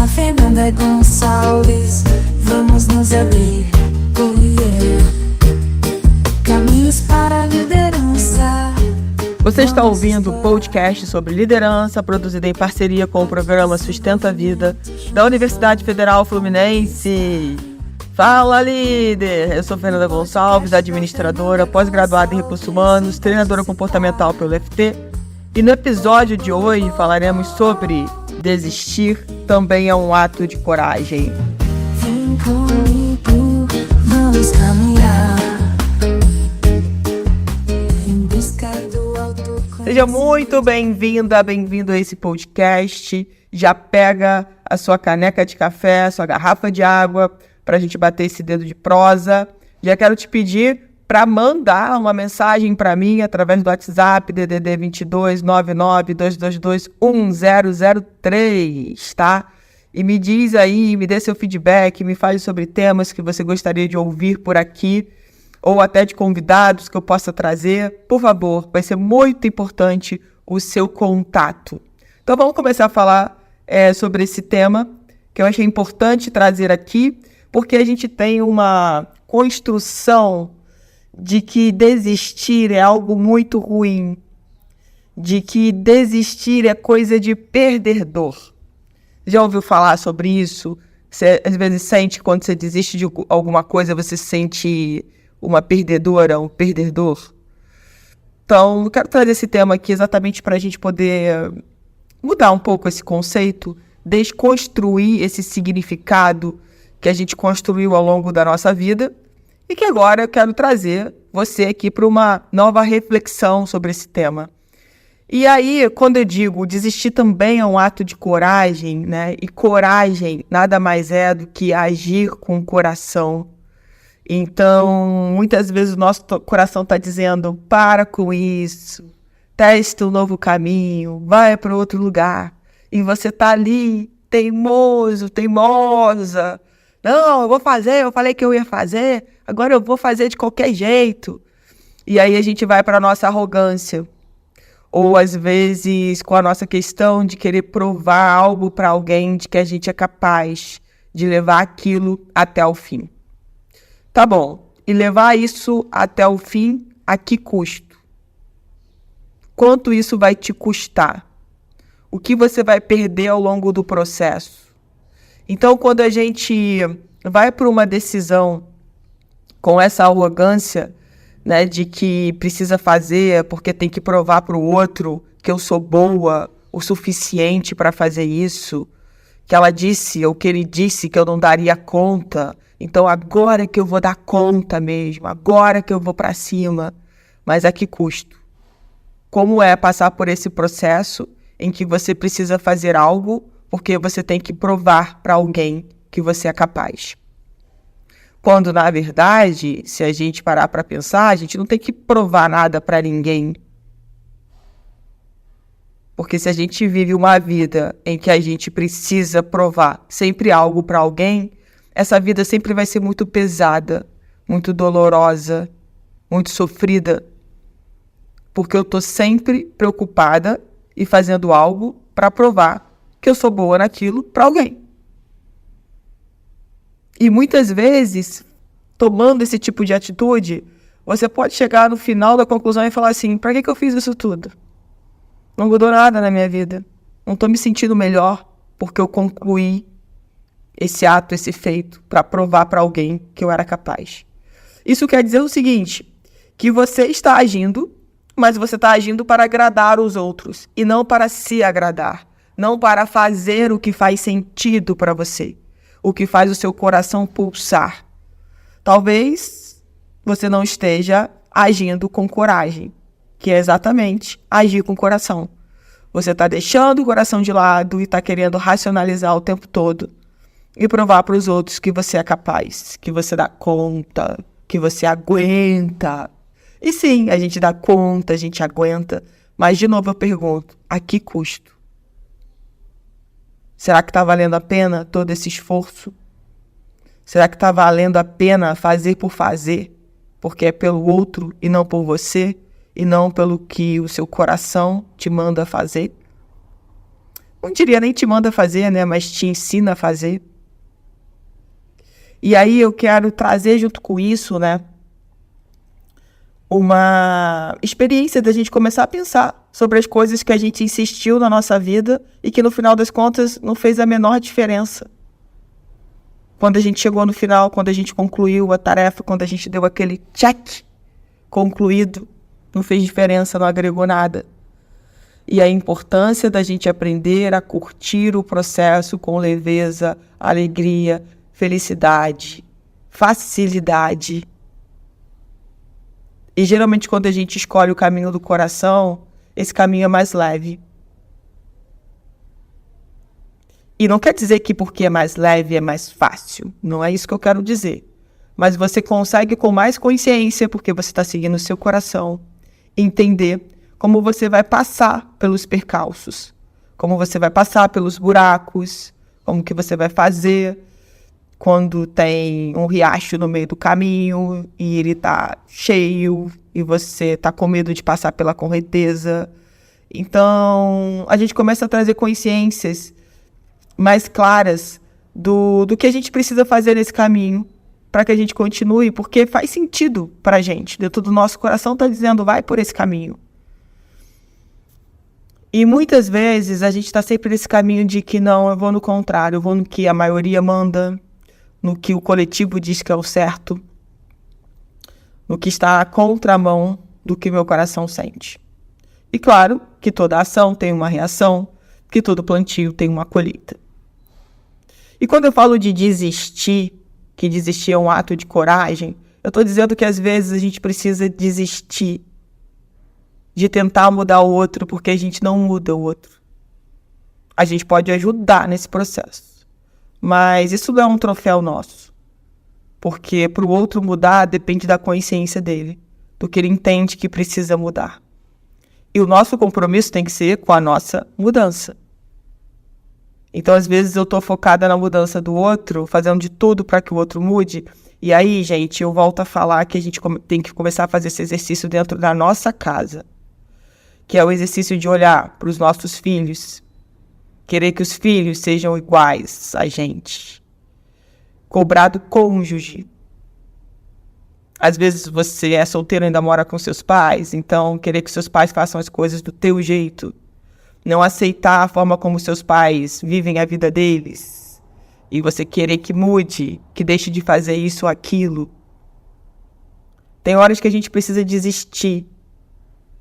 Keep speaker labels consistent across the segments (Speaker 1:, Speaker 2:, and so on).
Speaker 1: a Fernanda Gonçalves. Vamos nos abrir, caminhos para a liderança.
Speaker 2: Você está ouvindo o podcast sobre liderança, produzido em parceria com o programa Sustenta a Vida, da Universidade Federal Fluminense. Fala, líder! Eu sou Fernanda Gonçalves, administradora, pós-graduada em Recursos Humanos, treinadora comportamental pelo FT. E no episódio de hoje falaremos sobre desistir também é um ato de coragem.
Speaker 1: Vem comigo, vamos caminhar em busca do autoconhecimento.
Speaker 2: Seja muito bem-vinda, bem-vindo a esse podcast. Já pega a sua caneca de café, a sua garrafa de água, para a gente bater esse dedo de prosa. Já quero te pedir para mandar uma mensagem para mim através do WhatsApp, DDD 22 99 222 1003, tá? E me diz aí, me dê seu feedback, me fale sobre temas que você gostaria de ouvir por aqui, ou até de convidados que eu possa trazer. Por favor, vai ser muito importante o seu contato. Então vamos começar a falar sobre esse tema, que eu achei importante trazer aqui, porque a gente tem uma construção de que desistir é algo muito ruim, de que desistir é coisa de perdedor. Já ouviu falar sobre isso? Você às vezes sente que quando você desiste de alguma coisa, você se sente uma perdedora, um perdedor? Então, eu quero trazer esse tema aqui exatamente para a gente poder mudar um pouco esse conceito, desconstruir esse significado que a gente construiu ao longo da nossa vida e que agora eu quero trazer você aqui para uma nova reflexão sobre esse tema. E aí, quando eu digo desistir também é um ato de coragem, né? E coragem nada mais é do que agir com o coração. Então, muitas vezes o nosso coração está dizendo, para com isso, testa um novo caminho, vai para outro lugar. E você está ali, teimoso, teimosa. Não, eu vou fazer, eu falei que eu ia fazer, agora eu vou fazer de qualquer jeito. E aí a gente vai para a nossa arrogância. Ou às vezes com a nossa questão de querer provar algo para alguém de que a gente é capaz de levar aquilo até o fim. Tá bom, e levar isso até o fim, a que custo? Quanto isso vai te custar? O que você vai perder ao longo do processo? Então, quando a gente vai para uma decisão com essa arrogância, né, de que precisa fazer porque tem que provar para o outro que eu sou boa o suficiente para fazer isso, que ela disse ou que ele disse que eu não daria conta, então agora que eu vou dar conta mesmo, agora que eu vou para cima, mas a que custo? Como é passar por esse processo em que você precisa fazer algo porque você tem que provar para alguém que você é capaz? Quando, na verdade, se a gente parar para pensar, a gente não tem que provar nada para ninguém. Porque se a gente vive uma vida em que a gente precisa provar sempre algo para alguém, essa vida sempre vai ser muito pesada, muito dolorosa, muito sofrida. Porque eu estou sempre preocupada e fazendo algo para provar que eu sou boa naquilo para alguém. E muitas vezes, tomando esse tipo de atitude, você pode chegar no final da conclusão e falar assim, para que eu fiz isso tudo? Não mudou nada na minha vida. Não estou me sentindo melhor porque eu concluí esse ato, esse feito, para provar para alguém que eu era capaz. Isso quer dizer o seguinte, que você está agindo, mas você está agindo para agradar os outros e não para se agradar, não para fazer o que faz sentido para você, o que faz o seu coração pulsar. Talvez você não esteja agindo com coragem, que é exatamente agir com o coração. Você está deixando o coração de lado e está querendo racionalizar o tempo todo e provar para os outros que você é capaz, que você dá conta, que você aguenta. E sim, a gente dá conta, a gente aguenta, mas de novo eu pergunto, a que custo? Será que está valendo a pena todo esse esforço? Será que está valendo a pena fazer por fazer? Porque é pelo outro e não por você? E não pelo que o seu coração te manda fazer? não diria nem te manda fazer, né? Mas te ensina a fazer. E aí eu quero trazer junto com isso, né? Uma experiência da gente começar a pensar sobre as coisas que a gente insistiu na nossa vida e que no final das contas não fez a menor diferença. Quando a gente chegou no final, quando a gente concluiu a tarefa, quando a gente deu aquele check concluído, não fez diferença, não agregou nada. E a importância da gente aprender a curtir o processo com leveza, alegria, felicidade, facilidade. E geralmente quando a gente escolhe o caminho do coração, esse caminho é mais leve. E não quer dizer que porque é mais leve é mais fácil. Não é isso que eu quero dizer. Mas você consegue com mais consciência, porque você está seguindo o seu coração, entender como você vai passar pelos percalços, como você vai passar pelos buracos, como que você vai fazer quando tem um riacho no meio do caminho e ele está cheio e você está com medo de passar pela correnteza. Então, a gente começa a trazer consciências mais claras do que a gente precisa fazer nesse caminho para que a gente continue, porque faz sentido para a gente. Dentro do nosso coração está dizendo, vai por esse caminho. E muitas vezes a gente está sempre nesse caminho de que não, eu vou no contrário, eu vou no que a maioria manda, no que o coletivo diz que é o certo, no que está à contramão do que meu coração sente. E claro que toda ação tem uma reação, que todo plantio tem uma colheita. E quando eu falo de desistir, que desistir é um ato de coragem, eu estou dizendo que às vezes a gente precisa desistir de tentar mudar o outro, porque a gente não muda o outro. A gente pode ajudar nesse processo, mas isso não é um troféu nosso, porque para o outro mudar depende da consciência dele, do que ele entende que precisa mudar. E o nosso compromisso tem que ser com a nossa mudança. Então, às vezes, eu estou focada na mudança do outro, fazendo de tudo para que o outro mude. E aí, gente, eu volto a falar que a gente tem que começar a fazer esse exercício dentro da nossa casa, que é o exercício de olhar para os nossos filhos, querer que os filhos sejam iguais a gente, cobrar do cônjuge. Às vezes você é solteiro e ainda mora com seus pais, então querer que seus pais façam as coisas do teu jeito, não aceitar a forma como seus pais vivem a vida deles, e você querer que mude, que deixe de fazer isso ou aquilo. Tem horas que a gente precisa desistir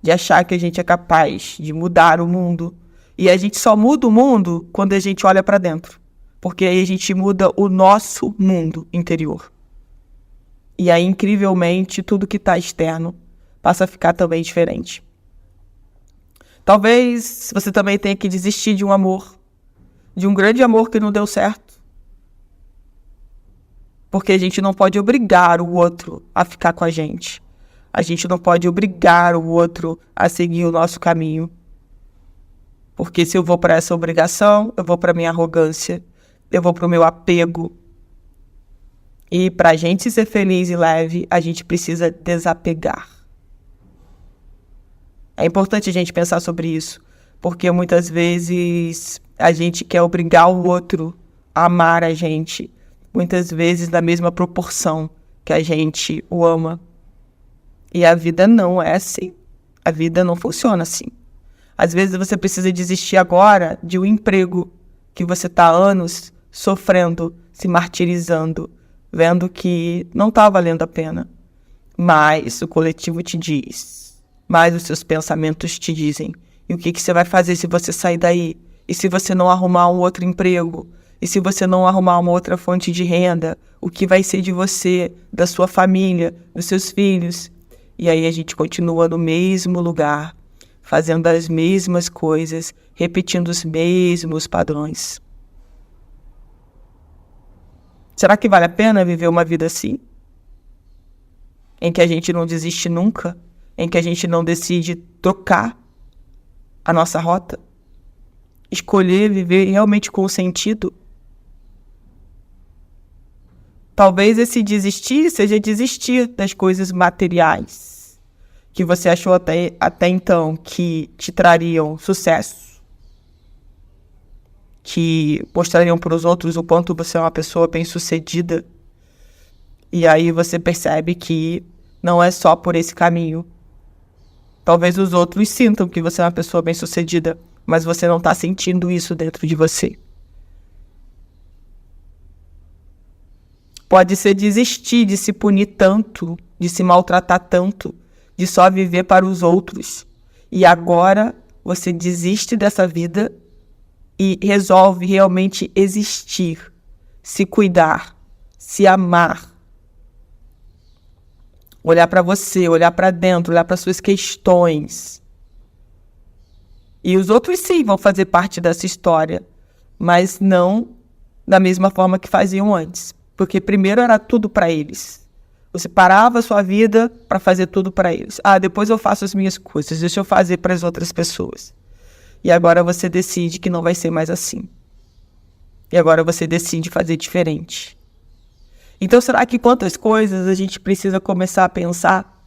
Speaker 2: de achar que a gente é capaz de mudar o mundo, e a gente só muda o mundo quando a gente olha para dentro, porque aí a gente muda o nosso mundo interior. E aí, incrivelmente, tudo que está externo passa a ficar também diferente. Talvez você também tenha que desistir de um amor, de um grande amor que não deu certo. Porque a gente não pode obrigar o outro a ficar com a gente. A gente não pode obrigar o outro a seguir o nosso caminho. Porque se eu vou para essa obrigação, eu vou para minha arrogância, eu vou para o meu apego. E para a gente ser feliz e leve, a gente precisa desapegar. É importante a gente pensar sobre isso, porque muitas vezes a gente quer obrigar o outro a amar a gente, muitas vezes na mesma proporção que a gente o ama. E a vida não é assim. A vida não funciona assim. Às vezes você precisa desistir agora de um emprego que você está há anos sofrendo, se martirizando, vendo que não está valendo a pena. Mas o coletivo te diz, mas os seus pensamentos te dizem. E o que você vai fazer se você sair daí? E se você não arrumar um outro emprego? E se você não arrumar uma outra fonte de renda? O que vai ser de você, da sua família, dos seus filhos? E aí a gente continua no mesmo lugar, fazendo as mesmas coisas, repetindo os mesmos padrões. Será que vale a pena viver uma vida assim? Em que a gente não desiste nunca? Em que a gente não decide trocar a nossa rota? Escolher viver realmente com sentido? Talvez esse desistir seja desistir das coisas materiais que você achou até então que te trariam sucesso. que mostrariam para os outros o quanto você é uma pessoa bem-sucedida. E aí você percebe que não é só por esse caminho. Talvez os outros sintam que você é uma pessoa bem-sucedida, mas você não está sentindo isso dentro de você. Pode ser desistir de se punir tanto, de se maltratar tanto, de só viver para os outros. E agora você desiste dessa vida e resolve realmente existir, se cuidar, se amar. Olhar para você, olhar para dentro, olhar para suas questões. E os outros sim vão fazer parte dessa história, mas não da mesma forma que faziam antes. Porque primeiro era tudo para eles. Você parava a sua vida para fazer tudo para eles. Depois eu faço as minhas coisas, deixa eu fazer para as outras pessoas. E agora você decide que não vai ser mais assim. E agora você decide fazer diferente. Então será que quantas coisas a gente precisa começar a pensar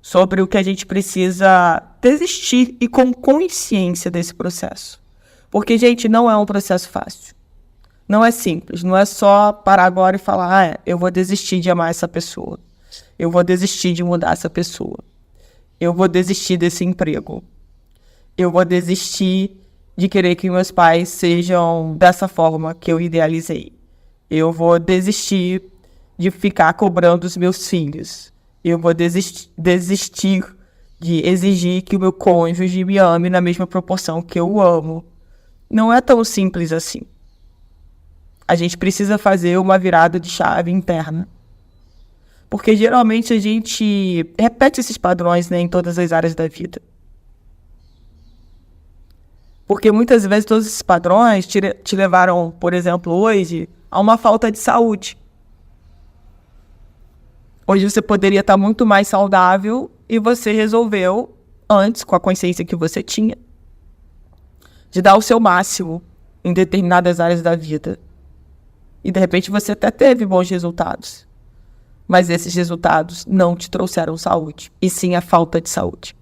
Speaker 2: sobre o que a gente precisa desistir e com consciência desse processo? Porque, gente, não é um processo fácil. Não é simples, não é só parar agora e falar, eu vou desistir de amar essa pessoa. Eu vou desistir de mudar essa pessoa. Eu vou desistir desse emprego. Eu vou desistir de querer que meus pais sejam dessa forma que eu idealizei. Eu vou desistir de ficar cobrando os meus filhos. Eu vou desistir de exigir que o meu cônjuge me ame na mesma proporção que eu o amo. Não é tão simples assim. A gente precisa fazer uma virada de chave interna. Porque geralmente a gente repete esses padrões, né, em todas as áreas da vida. Porque muitas vezes todos esses padrões te levaram, por exemplo, hoje, a uma falta de saúde. Hoje você poderia estar muito mais saudável e você resolveu, antes, com a consciência que você tinha, de dar o seu máximo em determinadas áreas da vida. E de repente você até teve bons resultados. Mas esses resultados não te trouxeram saúde, e sim a falta de saúde.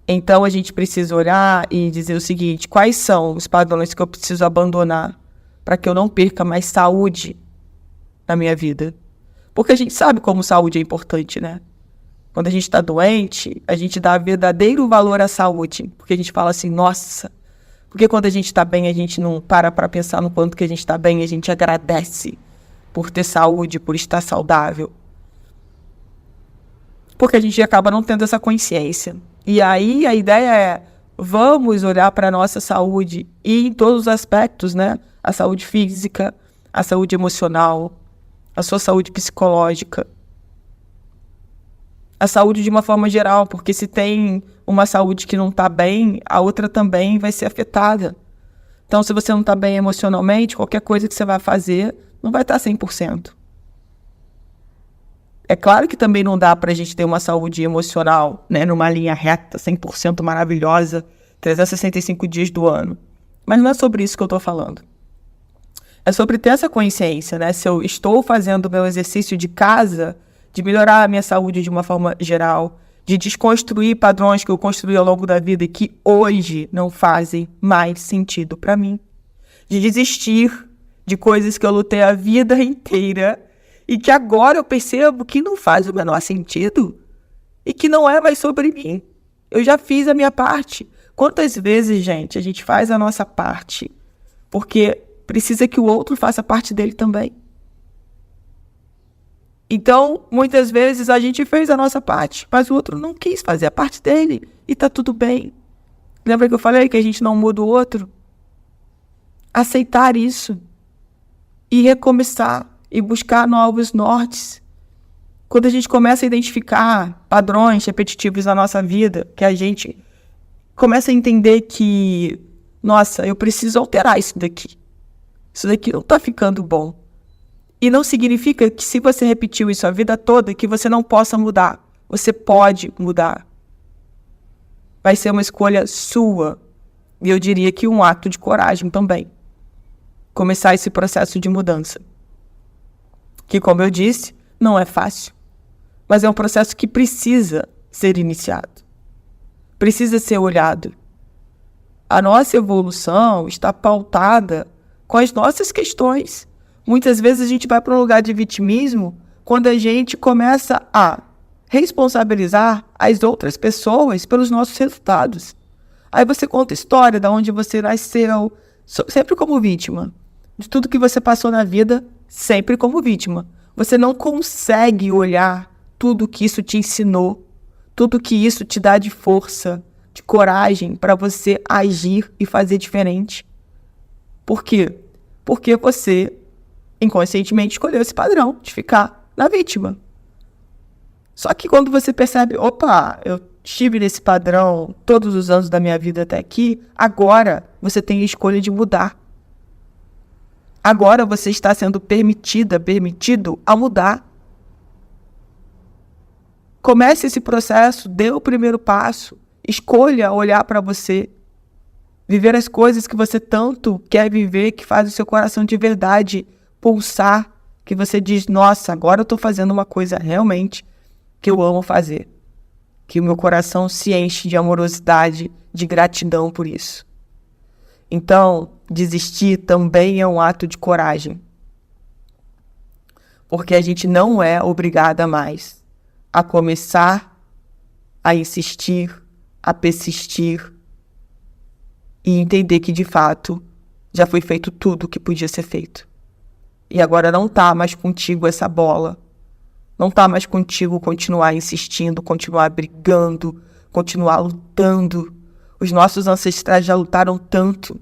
Speaker 2: Então a gente precisa olhar e dizer o seguinte: quais são os padrões que eu preciso abandonar para que eu não perca mais saúde na minha vida? Porque a gente sabe como saúde é importante, né? Quando a gente está doente, a gente dá verdadeiro valor à saúde. Porque a gente fala assim, nossa... Porque quando a gente está bem, a gente não para pensar no quanto que a gente está bem, a gente agradece por ter saúde, por estar saudável. Porque a gente acaba não tendo essa consciência. E aí a ideia é, vamos olhar para a nossa saúde e em todos os aspectos, né? A saúde física, a saúde emocional, a sua saúde psicológica. A saúde de uma forma geral, porque se tem uma saúde que não está bem, a outra também vai ser afetada. Então, se você não está bem emocionalmente, qualquer coisa que você vai fazer não vai estar 100%. É claro que também não dá para a gente ter uma saúde emocional, né, numa linha reta, 100% maravilhosa, 365 dias do ano. Mas não é sobre isso que eu estou falando. É sobre ter essa consciência, né? Se eu estou fazendo o meu exercício de casa, de melhorar a minha saúde de uma forma geral, de desconstruir padrões que eu construí ao longo da vida e que hoje não fazem mais sentido para mim. De desistir de coisas que eu lutei a vida inteira e que agora eu percebo que não faz o menor sentido e que não é mais sobre mim. Eu já fiz a minha parte. Quantas vezes, gente, a gente faz a nossa parte porque precisa que o outro faça parte dele também? Então, muitas vezes a gente fez a nossa parte, mas o outro não quis fazer a parte dele e tá tudo bem. Lembra que eu falei que a gente não muda o outro? Aceitar isso e recomeçar e buscar novos nortes. Quando a gente começa a identificar padrões repetitivos na nossa vida, que a gente começa a entender que, nossa, eu preciso alterar isso daqui. Isso daqui não tá ficando bom. E não significa que se você repetiu isso a vida toda, que você não possa mudar. Você pode mudar. Vai ser uma escolha sua. E eu diria que um ato de coragem também. Começar esse processo de mudança. Que, como eu disse, não é fácil. Mas é um processo que precisa ser iniciado. Precisa ser olhado. A nossa evolução está pautada com as nossas questões. Muitas vezes a gente vai para um lugar de vitimismo quando a gente começa a responsabilizar as outras pessoas pelos nossos resultados. Aí você conta a história de onde você nasceu, sempre como vítima. De tudo que você passou na vida, sempre como vítima. Você não consegue olhar tudo que isso te ensinou, tudo que isso te dá de força, de coragem para você agir e fazer diferente. Por quê? Porque você inconscientemente escolheu esse padrão de ficar na vítima. Só que quando você percebe, opa, eu estive nesse padrão todos os anos da minha vida até aqui, agora você tem a escolha de mudar. Agora você está sendo permitido a mudar. Comece esse processo, dê o primeiro passo, escolha olhar para você, viver as coisas que você tanto quer viver, que faz o seu coração de verdade pulsar, que você diz, nossa, agora eu estou fazendo uma coisa realmente que eu amo fazer, que o meu coração se enche de amorosidade, de gratidão por isso. Então, desistir também é um ato de coragem, porque a gente não é obrigada mais a começar a insistir, a persistir e entender que, de fato, já foi feito tudo o que podia ser feito. E agora não está mais contigo essa bola. Não está mais contigo continuar insistindo, continuar brigando, continuar lutando. Os nossos ancestrais já lutaram tanto.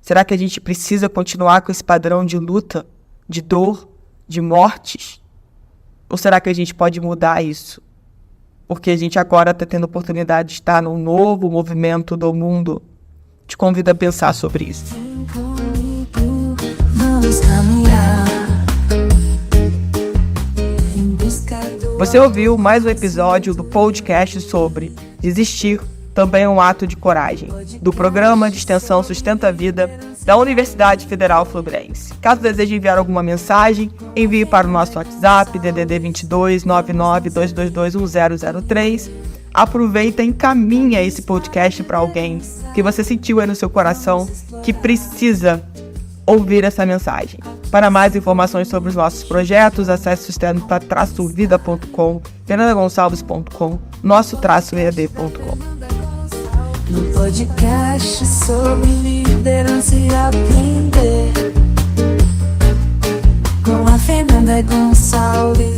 Speaker 2: Será que a gente precisa continuar com esse padrão de luta, de dor, de mortes? Ou será que a gente pode mudar isso? Porque a gente agora está tendo a oportunidade de estar num novo movimento do mundo. Te convido a pensar sobre isso. Você ouviu mais um episódio do podcast sobre Desistir também é um ato de coragem, do programa de extensão Sustenta a Vida da Universidade Federal Fluminense. Caso deseje enviar alguma mensagem, envie para o nosso WhatsApp, DDD 22 99 222 1003. Aproveita e encaminha esse podcast para alguém que você sentiu aí no seu coração que precisa ouvir essa mensagem. Para mais informações sobre os nossos projetos, acesse sustenta-vida.com, fernandagonçalves.com, nosso-ead.com.
Speaker 1: No podcast sobre liderança e aprender com a Fernanda Gonçalves.